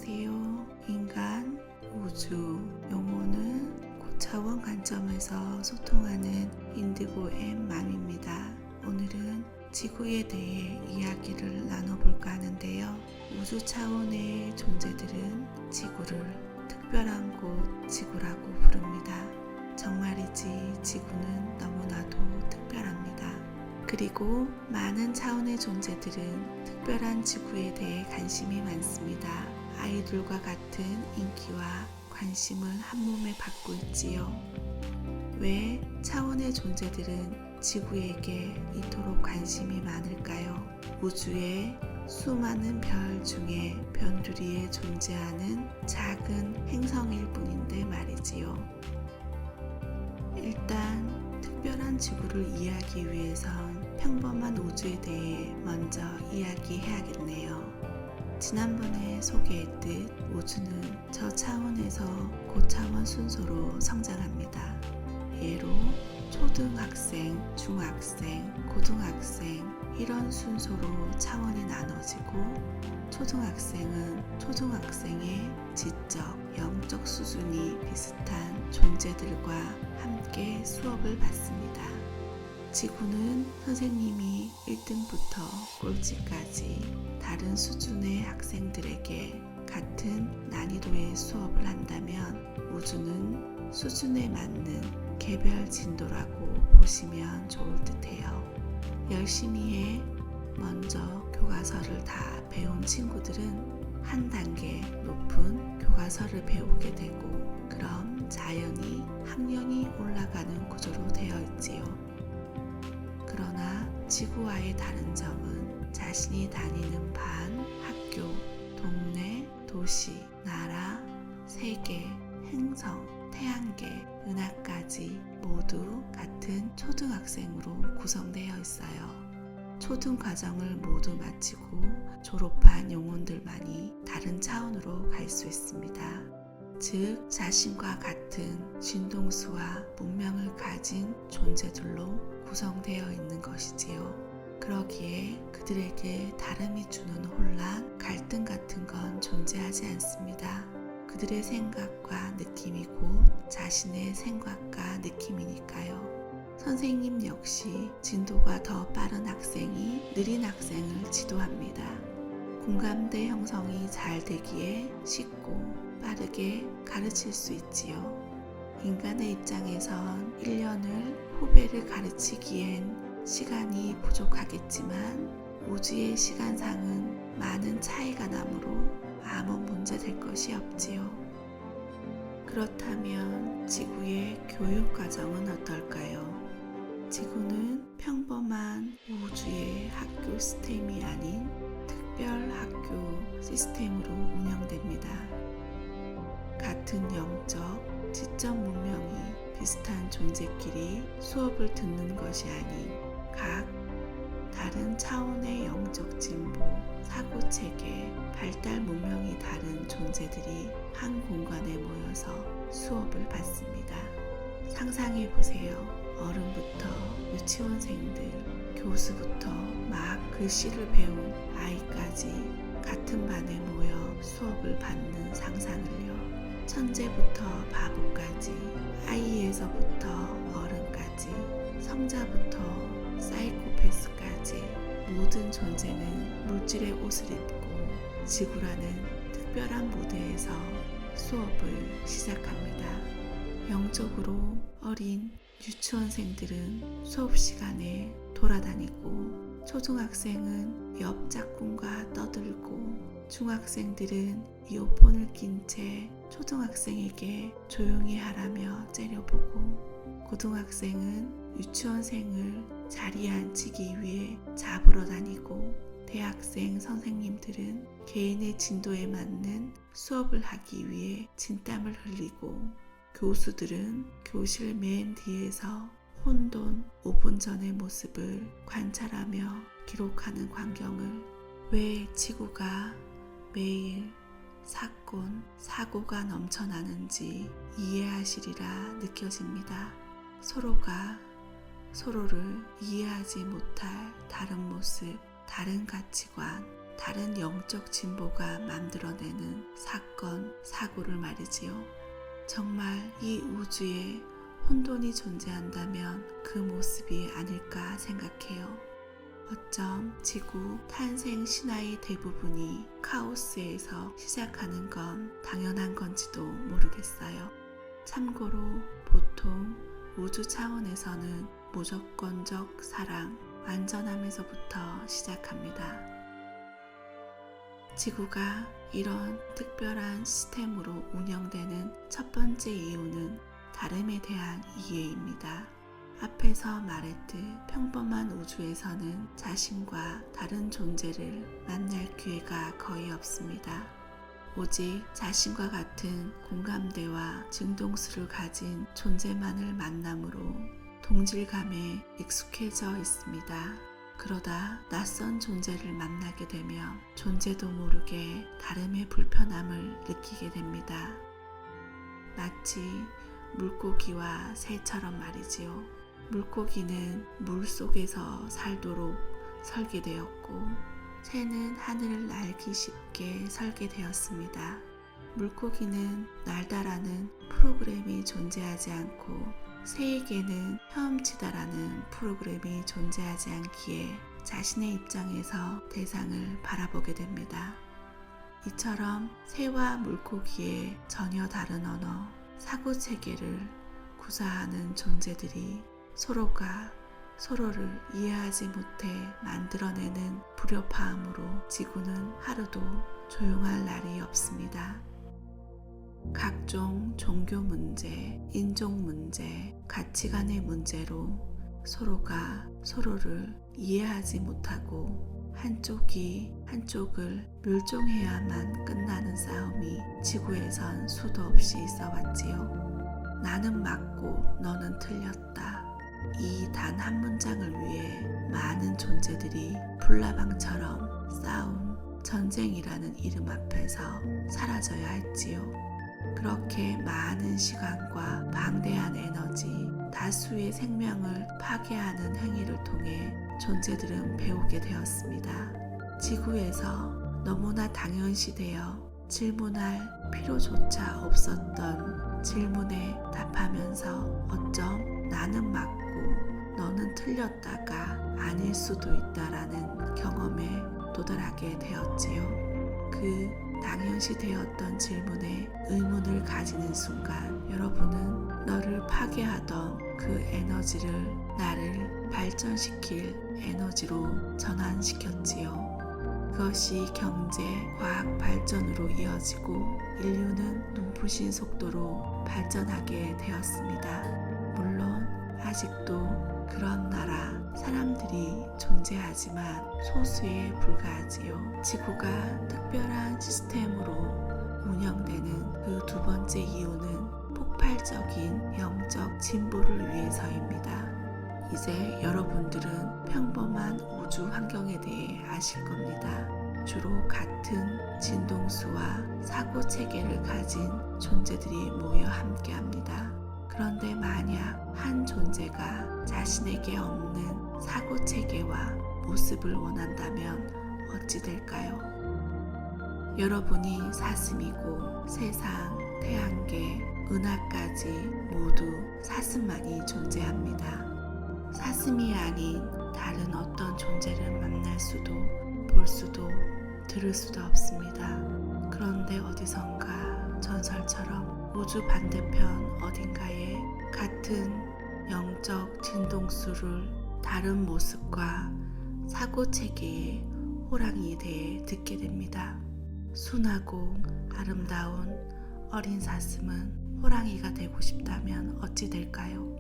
안녕하세요. 인간, 우주, 영혼은 고차원 관점에서 소통하는 인디고의 맘입니다. 오늘은 지구에 대해 이야기를 나눠볼까 하는데요. 우주 차원의 존재들은 지구를 특별한 곳 지구라고 부릅니다. 정말이지 지구는 너무나도 특별합니다. 그리고 많은 차원의 존재들은 특별한 지구에 대해 관심이 많습니다. 아이들과 같은 인기와 관심을 한몸에 받고 있지요. 왜 차원의 존재들은 지구에게 이토록 관심이 많을까요? 우주의 수많은 별 중에 변두리에 존재하는 작은 행성일 뿐인데 말이지요. 일단 특별한 지구를 이해하기 위해선 평범한 우주에 대해 먼저 이야기해야겠네요. 지난번에 소개했듯 우주는 저 차원에서 고차원 순서로 성장합니다. 예로 초등학생, 중학생, 고등학생 이런 순서로 차원이 나눠지고 초등학생은 초등학생의 지적, 영적 수준이 비슷한 존재들과 함께 수업을 받습니다. 지구는 선생님이 1등부터 꼴찌까지 다른 수준의 학생들에게 같은 난이도의 수업을 한다면 우주는 수준에 맞는 개별 진도라고 보시면 좋을 듯해요. 열심히 해 먼저 교과서를 다 배운 친구들은 한 단계 높은 교과서를 배우게 되고 그럼 자연히 학년이 올라가는 구조로 되어 있지요. 그러나 지구와의 다른 점은 자신이 다니는 반, 학교, 동네, 도시, 나라, 세계, 행성, 태양계, 은하까지 모두 같은 초등학생으로 구성되어 있어요. 초등과정을 모두 마치고 졸업한 영혼들만이 다른 차원으로 갈 수 있습니다. 즉, 자신과 같은 진동수와 문명을 가진 존재들로 구성되어 있는 것이지요. 그러기에 그들에게 다름이 주는 혼란, 갈등 같은 건 존재하지 않습니다. 그들의 생각과 느낌이 곧 자신의 생각과 느낌이니까요. 선생님 역시 진도가 더 빠른 학생이 느린 학생을 지도합니다. 공감대 형성이 잘 되기에 쉽고 빠르게 가르칠 수 있지요. 인간의 입장에선 1년을 후배를 가르치기엔 시간이 부족하겠지만 우주의 시간상은 많은 차이가 나므로 아무 문제 될 것이 없지요. 그렇다면 지구의 교육 과정은 어떨까요? 지구는 평범한 우주의 학교 시스템이 아닌 특별 학교 시스템으로 운영됩니다. 같은 영적, 지적 문명이 비슷한 존재끼리 수업을 듣는 것이 아닌 각 다른 차원의 영적 진보, 사고체계, 발달 문명이 다른 존재들이 한 공간에 모여서 수업을 받습니다. 상상해보세요. 어른부터 유치원생들, 교수부터 막 글씨를 배운 아이까지 같은 반에 모여 수업을 받는 상상을요. 천재부터 바보까지, 아이에서부터 어른까지, 성자부터 사이코패스까지 모든 존재는 물질의 옷을 입고 지구라는 특별한 무대에서 수업을 시작합니다. 영적으로 어린 유치원생들은 수업 시간에 돌아다니고 초등학생은 옆 짝꿍과 떠들고 중학생들은 이어폰을 낀 채 초등학생에게 조용히 하라며 째려보고 고등학생은 유치원생을 자리에 앉히기 위해 잡으러 다니고 대학생 선생님들은 개인의 진도에 맞는 수업을 하기 위해 진땀을 흘리고 교수들은 교실 맨 뒤에서 혼돈 5분 전의 모습을 관찰하며 기록하는 광경을 왜 지구가 매일 사건, 사고가 넘쳐나는지 이해하시리라 느껴집니다. 서로가 서로를 이해하지 못할 다른 모습, 다른 가치관, 다른 영적 진보가 만들어내는 사건, 사고를 말이지요. 정말 이 우주에 혼돈이 존재한다면 그 모습이 아닐까 생각해요. 어쩜 지구 탄생 신화의 대부분이 카오스에서 시작하는 건 당연한 건지도 모르겠어요. 참고로 보통 우주 차원에서는 무조건적 사랑, 안전함에서부터 시작합니다. 지구가 이런 특별한 시스템으로 운영되는 첫 번째 이유는 다름에 대한 이해입니다. 앞에서 말했듯 평범한 우주에서는 자신과 다른 존재를 만날 기회가 거의 없습니다. 오직 자신과 같은 공감대와 증동수를 가진 존재만을 만남으로 동질감에 익숙해져 있습니다. 그러다 낯선 존재를 만나게 되면 존재도 모르게 다름의 불편함을 느끼게 됩니다. 마치 물고기와 새처럼 말이지요. 물고기는 물 속에서 살도록 설계되었고 새는 하늘을 날기 쉽게 설계되었습니다. 물고기는 날다라는 프로그램이 존재하지 않고 새에게는 헤엄치다라는 프로그램이 존재하지 않기에 자신의 입장에서 대상을 바라보게 됩니다. 이처럼 새와 물고기의 전혀 다른 언어, 사고체계를 구사하는 존재들이 서로가 서로를 이해하지 못해 만들어내는 불협화음으로 지구는 하루도 조용할 날이 없습니다. 각종 종교 문제, 인종 문제, 가치관의 문제로 서로가 서로를 이해하지 못하고 한쪽이 한쪽을 멸종해야만 끝나는 싸움이 지구에선 수도 없이 있어왔지요. 나는 맞고 너는 틀렸다. 이 단 한 문장을 위해 많은 존재들이 불나방처럼 싸운 전쟁이라는 이름 앞에서 사라져야 했지요. 그렇게 많은 시간과 방대한 에너지, 다수의 생명을 파괴하는 행위를 통해 존재들은 배우게 되었습니다. 지구에서 너무나 당연시되어 질문할 필요조차 없었던 질문에 답하면서 어쩜 나는 맞고 너는 틀렸다가 아닐 수도 있다라는 경험에 도달하게 되었지요. 그 당연시 되었던 질문에 의문을 가지는 순간 여러분은 너를 파괴하던 그 에너지를 나를 발전시킬 에너지로 전환시켰지요. 그것이 경제, 과학 발전으로 이어지고 인류는 눈부신 속도로 발전하게 되었습니다. 물론 아직도 그런 나라, 사람들이 존재하지만 소수에 불과하지요. 지구가 특별한 시스템으로 운영되는 그 두 번째 이유는 폭발적인 영적 진보를 위해서입니다. 이제 여러분들은 평범한 우주 환경에 대해 아실 겁니다. 주로 같은 진동수와 사고 체계를 가진 존재들이 모여 함께합니다. 그런데 만약 한 존재가 자신에게 없는 사고 체계와 모습을 원한다면 어찌 될까요? 여러분이 사슴이고 세상, 태양계, 은하까지 모두 사슴만이 존재합니다. 사슴이 아닌 다른 어떤 존재를 만날 수도, 볼 수도, 들을 수도 없습니다. 그런데 어디선가 전설처럼 우주 반대편 어딘가에 같은 영적 진동수를 다른 모습과 사고체계의 호랑이에 대해 듣게 됩니다. 순하고 아름다운 어린 사슴은 호랑이가 되고 싶다면 어찌 될까요?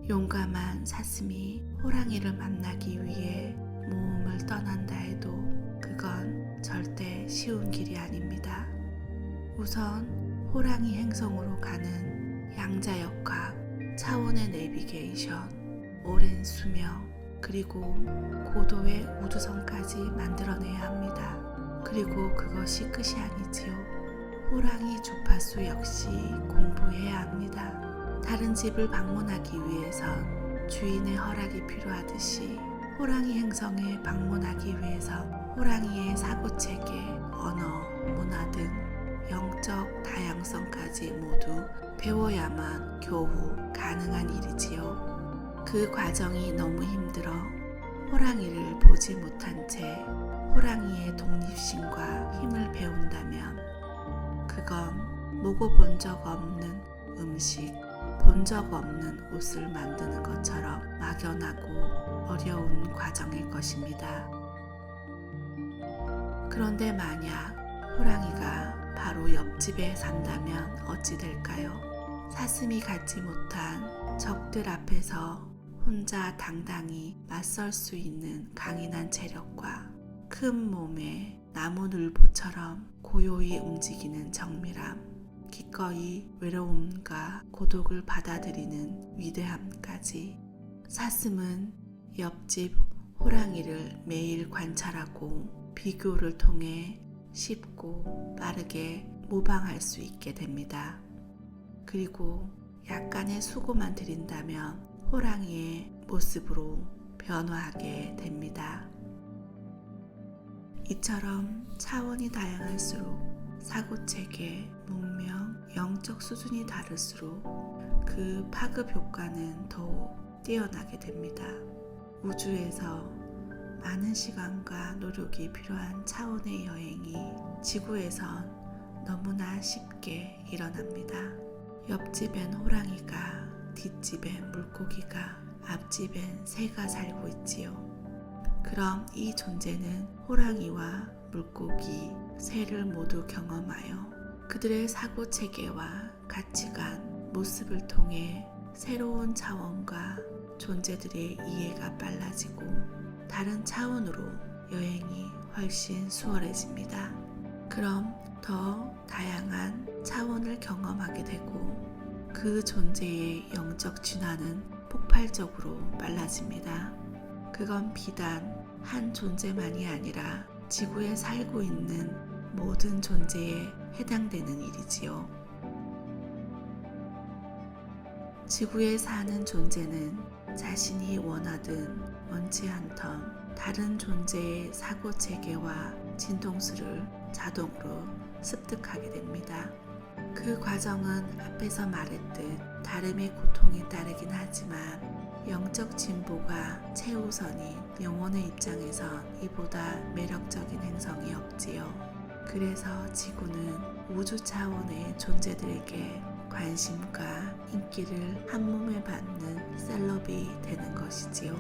용감한 사슴이 호랑이를 만나기 위해 모험을 떠난다 해도 그건 절대 쉬운 길이 아닙니다. 우선 호랑이 행성으로 가는 양자역학, 차원의 내비게이션, 오랜 수명, 그리고 고도의 우주선까지 만들어내야 합니다. 그리고 그것이 끝이 아니지요. 호랑이 주파수 역시 공부해야 합니다. 다른 집을 방문하기 위해선 주인의 허락이 필요하듯이 호랑이 행성에 방문하기 위해선 호랑이의 사고체계, 언어, 문화 등 영적 다양성까지 모두 배워야만 겨우 가능한 일이지요. 그 과정이 너무 힘들어 호랑이를 보지 못한 채 호랑이의 독립심과 힘을 배운다면 그건 먹어본 적 없는 음식, 본 적 없는 옷을 만드는 것처럼 막연하고 어려운 과정일 것입니다. 그런데 만약 호랑이가 바로 옆집에 산다면 어찌 될까요? 사슴이 갖지 못한 적들 앞에서 혼자 당당히 맞설 수 있는 강인한 체력과 큰 몸에 나무늘보처럼 고요히 움직이는 정밀함, 기꺼이 외로움과 고독을 받아들이는 위대함까지. 사슴은 옆집 호랑이를 매일 관찰하고 비교를 통해 쉽고 빠르게 모방할 수 있게 됩니다. 그리고 약간의 수고만 들인다면 호랑이의 모습으로 변화하게 됩니다. 이처럼 차원이 다양할수록 사고체계, 문명, 영적 수준이 다를수록 그 파급 효과는 더욱 뛰어나게 됩니다. 우주에서 많은 시간과 노력이 필요한 차원의 여행이 지구에선 너무나 쉽게 일어납니다. 옆집엔 호랑이가, 뒷집엔 물고기가, 앞집엔 새가 살고 있지요. 그럼 이 존재는 호랑이와 물고기, 새를 모두 경험하여 그들의 사고체계와 가치관, 모습을 통해 새로운 차원과 존재들의 이해가 빨라지고 다른 차원으로 여행이 훨씬 수월해집니다. 그럼 더 다양한 차원을 경험하게 되고 그 존재의 영적 진화는 폭발적으로 빨라집니다. 그건 비단 한 존재만이 아니라 지구에 살고 있는 모든 존재에 해당되는 일이지요. 지구에 사는 존재는 자신이 원하든 원치 않던 다른 존재의 사고체계와 진동수를 자동으로 습득하게 됩니다. 그 과정은 앞에서 말했듯 다름의 고통이 따르긴 하지만 영적 진보가 최우선인 영혼의 입장에선 이보다 매력적인 행성이 없지요. 그래서 지구는 우주 차원의 존재들에게 관심과 인기를 한몸에 받는 셀럽이 되는 것이지요.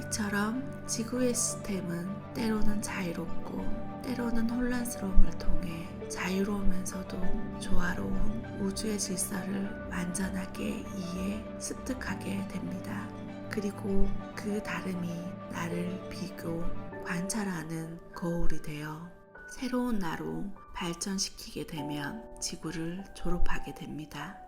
이처럼 지구의 시스템은 때로는 자유롭고 때로는 혼란스러움을 통해 자유로우면서도 조화로운 우주의 질서를 완전하게 이해, 습득하게 됩니다. 그리고 그 다름이 나를 비교, 관찰하는 거울이 되어 새로운 나로 발전시키게 되면 지구를 졸업하게 됩니다.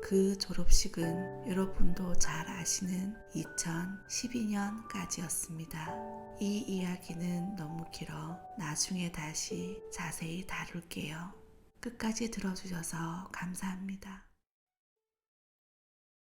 그 졸업식은 여러분도 잘 아시는 2012년까지였습니다. 이 이야기는 너무 길어 나중에 다시 자세히 다룰게요. 끝까지 들어주셔서 감사합니다.